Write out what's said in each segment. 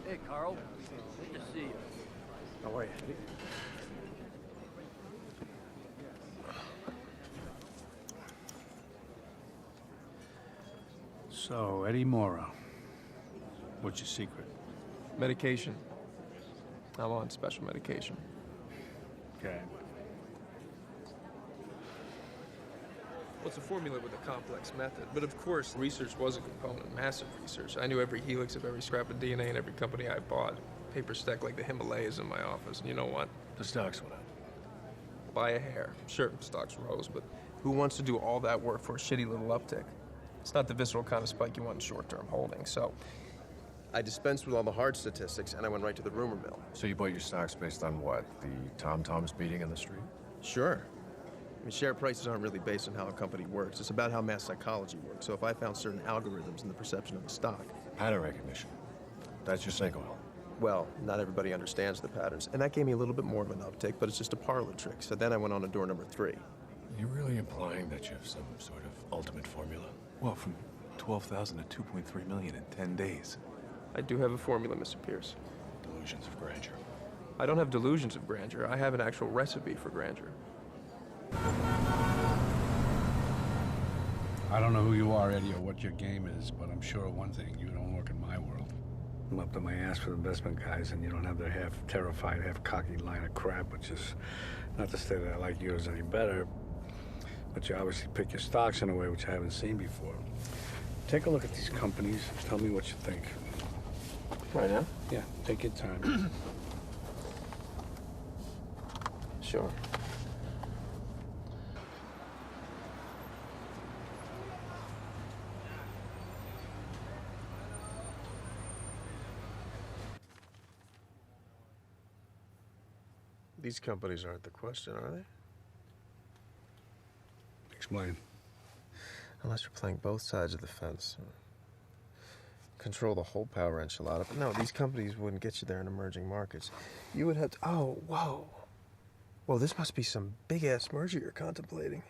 Hey, Carl. Good to see you. How are you? So, Eddie Mora, what's your secret? Medication. I'm on special medication. Okay. Well, it's a formula with a complex method, but of course, research was a component, massive research. I knew every helix of every scrap of DNA in every company I bought. Paper stacked like the Himalayas in my office, and you know what? The stocks went up. By a hair. Sure, stocks rose, but who wants to do all that work for a shitty little uptick? It's not the visceral kind of spike you want in short-term holdings, so I dispensed with all the hard statistics, and I went right to the rumor mill. So you bought your stocks based on what? The tom-toms beating in the street? Sure. I mean, share prices aren't really based on how a company works. It's about how mass psychology works. So if I found certain algorithms in the perception of a stock, Pattern recognition. That's your snake oil. well, not everybody understands the patterns. And that gave me a little bit more of an uptick, but it's just a parlor trick. So then I went on to door number 3. You're really implying that you have some sort of ultimate formula? Well, from 12,000 to 2.3 million in 10 days. I do have a formula, Mr. Pierce. Delusions of grandeur. I don't have delusions of grandeur. I have an actual recipe for grandeur. I don't know who you are, Eddie, or what your game is, but I'm sure of one thing, you don't work in my world. I'm up to my ass with investment guys, and you don't have their half terrified, half cocky line of crap, which is not to say that I like yours any better, but you obviously pick your stocks in a way which I haven't seen before. Take a look at these companies. Tell me what you think. Right now? Yeah, take your time. Sure. These companies aren't the question, are they? Explain. Unless you're playing both sides of the fence. Control the whole power enchilada. But no, these companies wouldn't get you there in emerging markets. You would have to... Oh, whoa. Well, this must be some big-ass merger you're contemplating.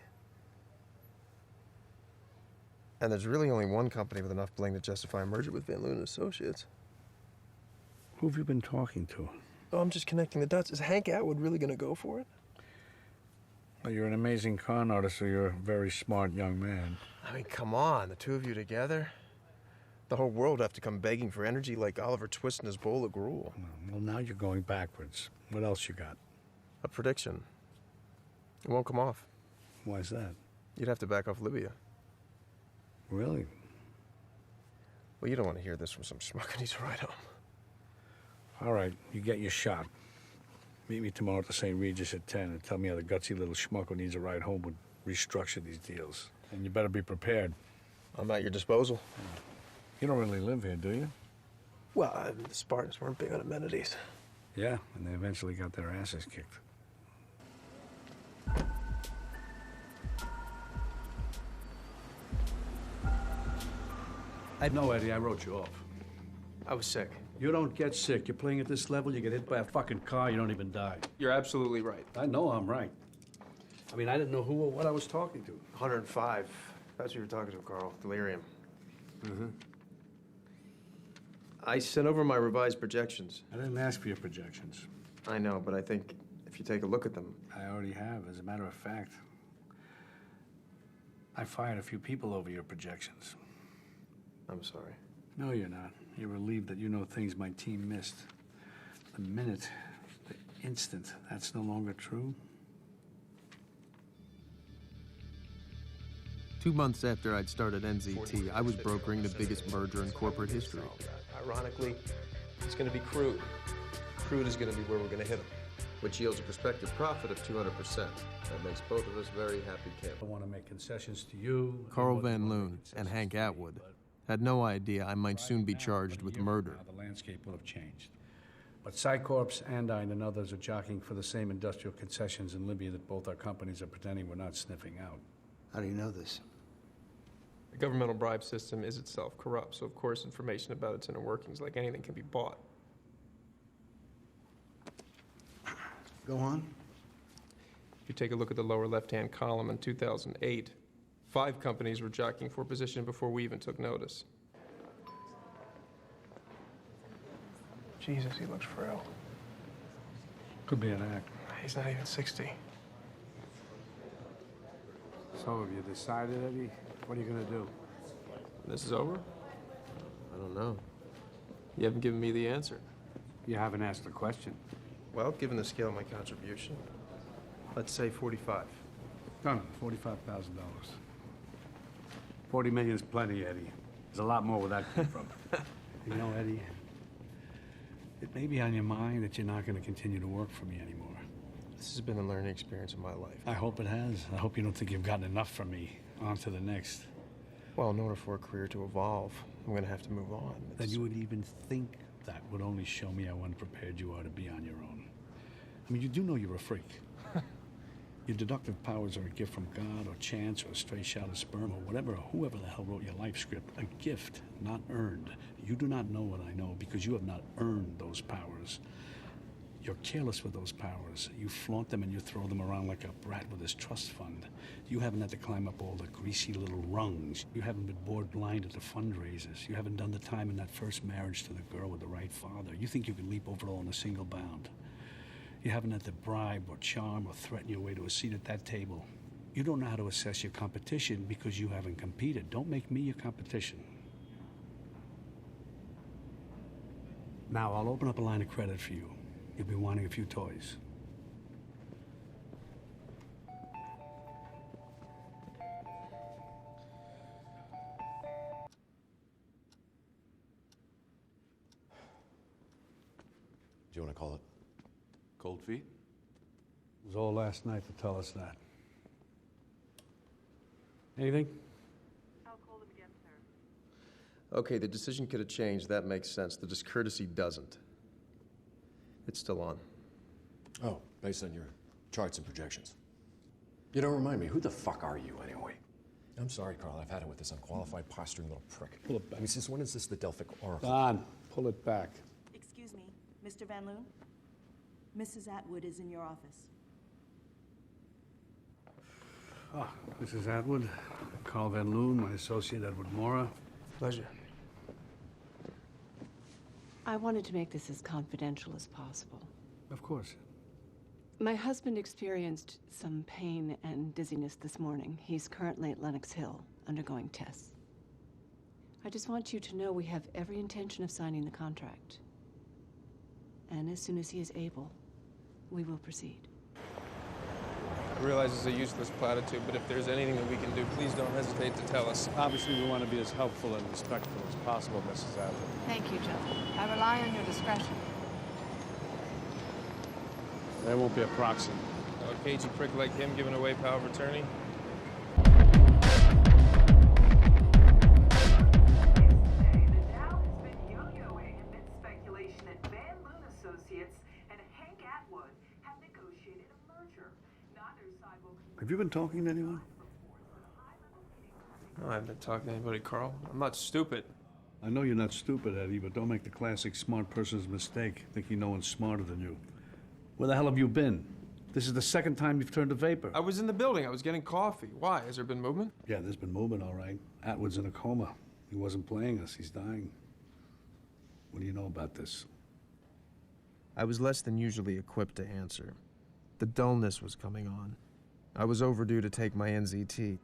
And there's really only one company with enough bling to justify a merger with Van Loon and Associates. Who have you been talking to? Oh, I'm just connecting the dots. Is Hank Atwood really going to go for it? Well, you're an amazing con artist, so you're a very smart young man. I mean, come on. The two of you together? The whole world would have to come begging for energy like Oliver Twist in his bowl of gruel. Well, now you're going backwards. What else you got? A prediction. It won't come off. Why is that? You'd have to back off Libya. Really? Well, you don't want to hear this from some schmuck who needs a ride home. All right, you get your shot. Meet me tomorrow at the St. Regis at 10 and tell me how the gutsy little schmuck who needs a ride home would restructure these deals. And you better be prepared. I'm at your disposal. You don't really live here, do you? Well, the Spartans weren't big on amenities. Yeah, and they eventually got their asses kicked. No, Eddie, I wrote you off. I was sick. You don't get sick. You're playing at this level, you get hit by a fucking car, you don't even die. You're absolutely right. I know I'm right. I mean, I didn't know who or what I was talking to. 105. That's who you were talking to, Carl. Delirium. Mm-hmm. I sent over my revised projections. I didn't ask for your projections. I know, but I think if you take a look at them... I already have, as a matter of fact. I fired a few people over your projections. I'm sorry. No, you're not. You're relieved that you know things my team missed. The minute, the instant, that's no longer true. 2 months after I'd started NZT, I was brokering the biggest merger in corporate history. Ironically, it's going to be crude. Crude is going to be where we're going to hit them, which yields a prospective profit of 200%. That makes both of us very happy I campers. want to make concessions to you. Carl Van Loon and Hank Atwood had no idea I might soon be charged with murder. The landscape will have changed. But Psycorps, Andine, and others are jockeying for the same industrial concessions in Libya that both our companies are pretending we're not sniffing out. How do you know this? The governmental bribe system is itself corrupt, so of course information about its inner workings, like anything, can be bought. Go on. If you take a look at the lower left-hand column in 2008, 5 companies were jockeying for position before we even took notice. Jesus, he looks frail. Could be an act. He's not even 60. So have you decided, Eddie? What are you gonna do? This is over? I don't know. You haven't given me the answer. You haven't asked the question. Well, given the scale of my contribution, let's say 45. Done. $45,000. 40 million's plenty, Eddie. There's a lot more where that came from. You know, Eddie, it may be on your mind that you're not going to continue to work for me anymore. This has been a learning experience in my life. I hope it has. I hope you don't think you've gotten enough from me. On to the next. Well, in order for a career to evolve, I'm going to have to move on. That you would even think that would only show me how unprepared you are to be on your own. I mean, you do know you're a freak. Your deductive powers are a gift from God or chance or a stray shot of sperm or whatever, or whoever the hell wrote your life script. A gift, not earned. You do not know what I know because you have not earned those powers. You're careless with those powers. You flaunt them and you throw them around like a brat with his trust fund. You haven't had to climb up all the greasy little rungs. You haven't been bored blind at the fundraisers. You haven't done the time in that first marriage to the girl with the right father. You think you can leap over it all in a single bound. You haven't had to bribe or charm or threaten your way to a seat at that table. You don't know how to assess your competition because you haven't competed. Don't make me your competition. Now, I'll open up a line of credit for you. You'll be wanting a few toys. Do you want to call it cold feet? It was all last night to tell us that. Anything? I'll call them again, sir. Okay, the decision could have changed. That makes sense. The discourtesy doesn't. It's still on. Oh, based on your charts and projections. You don't remind me, who the fuck are you anyway? I'm sorry, Carl, I've had it with this unqualified, posturing little prick. Pull it back. I mean, since when is this the Delphic Oracle? Don, pull it back. Excuse me, Mr. Van Loon? Mrs. Atwood is in your office. Ah, Mrs. Atwood, Carl Van Loon, my associate Edward Mora. Pleasure. I wanted to make this as confidential as possible. Of course. My husband experienced some pain and dizziness this morning. He's currently at Lenox Hill, undergoing tests. I just want you to know we have every intention of signing the contract. And as soon as he is able, we will proceed. I realize it's a useless platitude, but if there's anything that we can do, please don't hesitate to tell us. Obviously, we want to be as helpful and respectful as possible, Mrs. Atwood. Thank you, Joe. I rely on your discretion. There won't be a proxy. A cagey prick like him giving away power of attorney? Have you been talking to anyone? No, I haven't been talking to anybody, Carl. I'm not stupid. I know you're not stupid, Eddie, but don't make the classic smart person's mistake, thinking no one's smarter than you. Where the hell have you been? This is the second time you've turned to vapor. I was in the building. I was getting coffee. Why? Has there been movement? Yeah, there's been movement, all right. Atwood's in a coma. He wasn't playing us. He's dying. What do you know about this? I was less than usually equipped to answer. The dullness was coming on. I was overdue to take my NZT.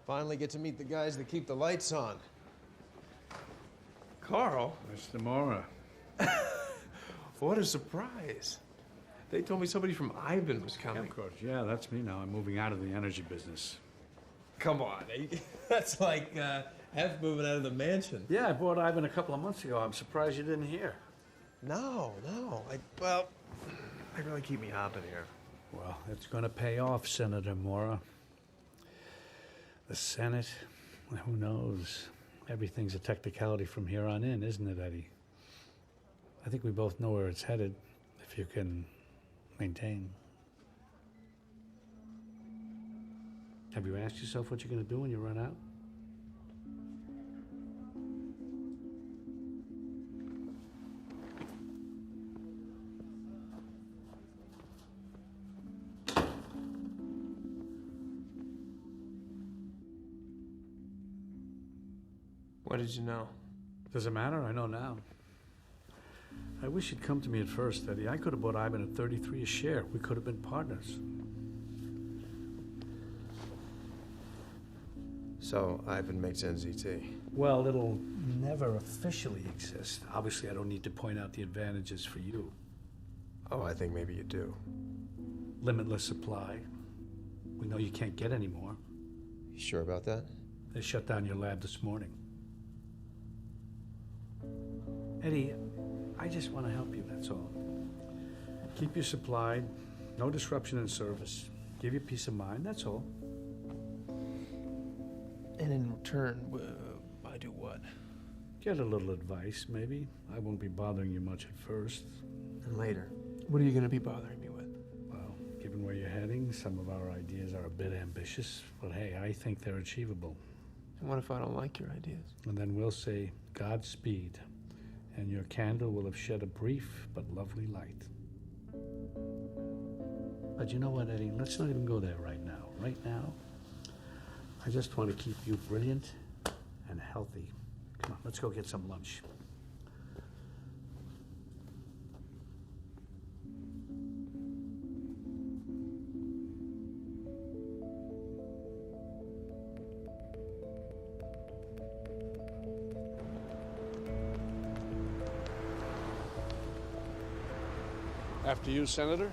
Finally get to meet the guys that keep the lights on. Carl? Mr. Mora. What a surprise. They told me somebody from Ivan was coming. Of course, yeah, that's me now. I'm moving out of the energy business. Come on. That's like F moving out of the mansion. Yeah, I bought Ivan a couple of months ago. I'm surprised you didn't hear. No. They really keep me hopping here. Well, it's going to pay off, Senator Mora. The Senate, well, who knows? Everything's a technicality from here on in, isn't it, Eddie? I think we both know where it's headed, if you can maintain. Have you asked yourself what you're going to do when you run out? What did you know? Does it matter? I know now. I wish you'd come to me at first, Eddie. I could have bought Ivan at 33 a share. We could have been partners. So, Ivan makes NZT. Well, it'll never officially exist. Obviously, I don't need to point out the advantages for you. Oh, I think maybe you do. Limitless supply. We know you can't get any more. You sure about that? They shut down your lab this morning. Eddie, I just want to help you, that's all. Keep you supplied, no disruption in service. Give you peace of mind, that's all. And in return, I do what? Get a little advice, maybe. I won't be bothering you much at first. And later, what are you going to be bothering me with? Well, given where you're heading, some of our ideas are a bit ambitious, but hey, I think they're achievable. And what if I don't like your ideas? And then we'll say, Godspeed, and your candle will have shed a brief but lovely light. But you know what, Eddie? Let's not even go there right now. Right now, I just want to keep you brilliant and healthy. Come on, let's go get some lunch. After you, Senator?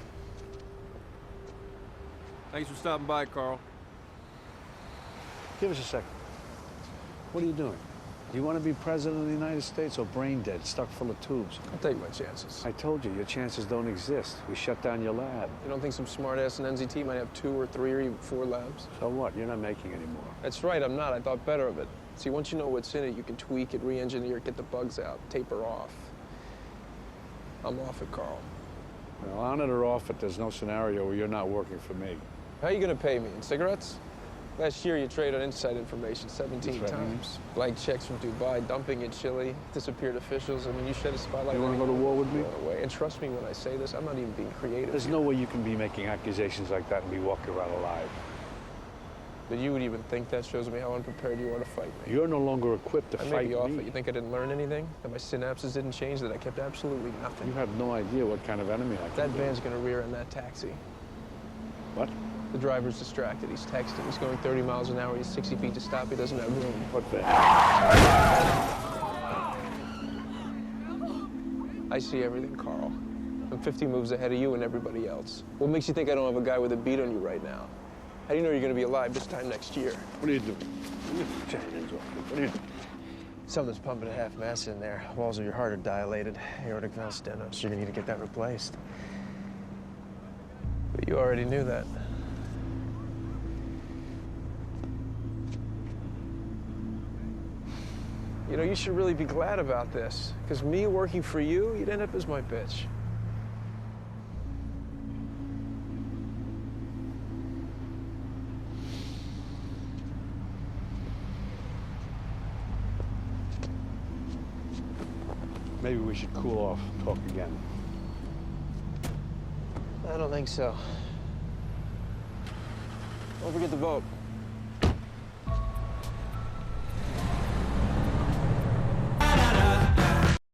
Thanks for stopping by, Carl. Give us a second. What are you doing? Do you want to be president of the United States or brain dead, stuck full of tubes? I'll take my chances. I told you, your chances don't exist. We shut down your lab. You don't think some smartass in NZT might have 2 or 3 or even 4 labs? So what? You're not making any more. That's right, I'm not. I thought better of it. See, once you know what's in it, you can tweak it, re-engineer it, get the bugs out, taper off. I'm off it, Carl. Well, on it or off it, there's no scenario where you're not working for me. How are you gonna pay me? In cigarettes? Last year, you traded on inside information 17 times. Blank checks from Dubai, dumping in Chile, disappeared officials. I mean, you shed a spotlight. You want to go to war with me? Away. And trust me when I say this, I'm not even being creative. There's no way you can be making accusations like that and be walking around alive. But you would even think that shows me how unprepared you are to fight me. You're no longer equipped to I may fight be off me. it. You think I didn't learn anything? That my synapses didn't change? That I kept absolutely nothing? You have no idea what kind of enemy I can That be. van's gonna rear in that taxi. What? The driver's distracted. He's texting. He's going 30 miles an hour. He's 60 feet to stop. He doesn't have room. What van? I see everything, Carl. I'm 50 moves ahead of you and everybody else. What makes you think I don't have a guy with a beat on you right now? How do you know you're gonna be alive this time next year? What are you doing? Put your hands off me. What are you doing? Something's pumping at half mass in there. Walls of your heart are dilated. Aortic valve stenosis. You're gonna need to get that replaced. But you already knew that. You know, you should really be glad about this. Because me working for you, you'd end up as my bitch. Maybe we should cool off, talk again. I don't think so. Don't forget to vote.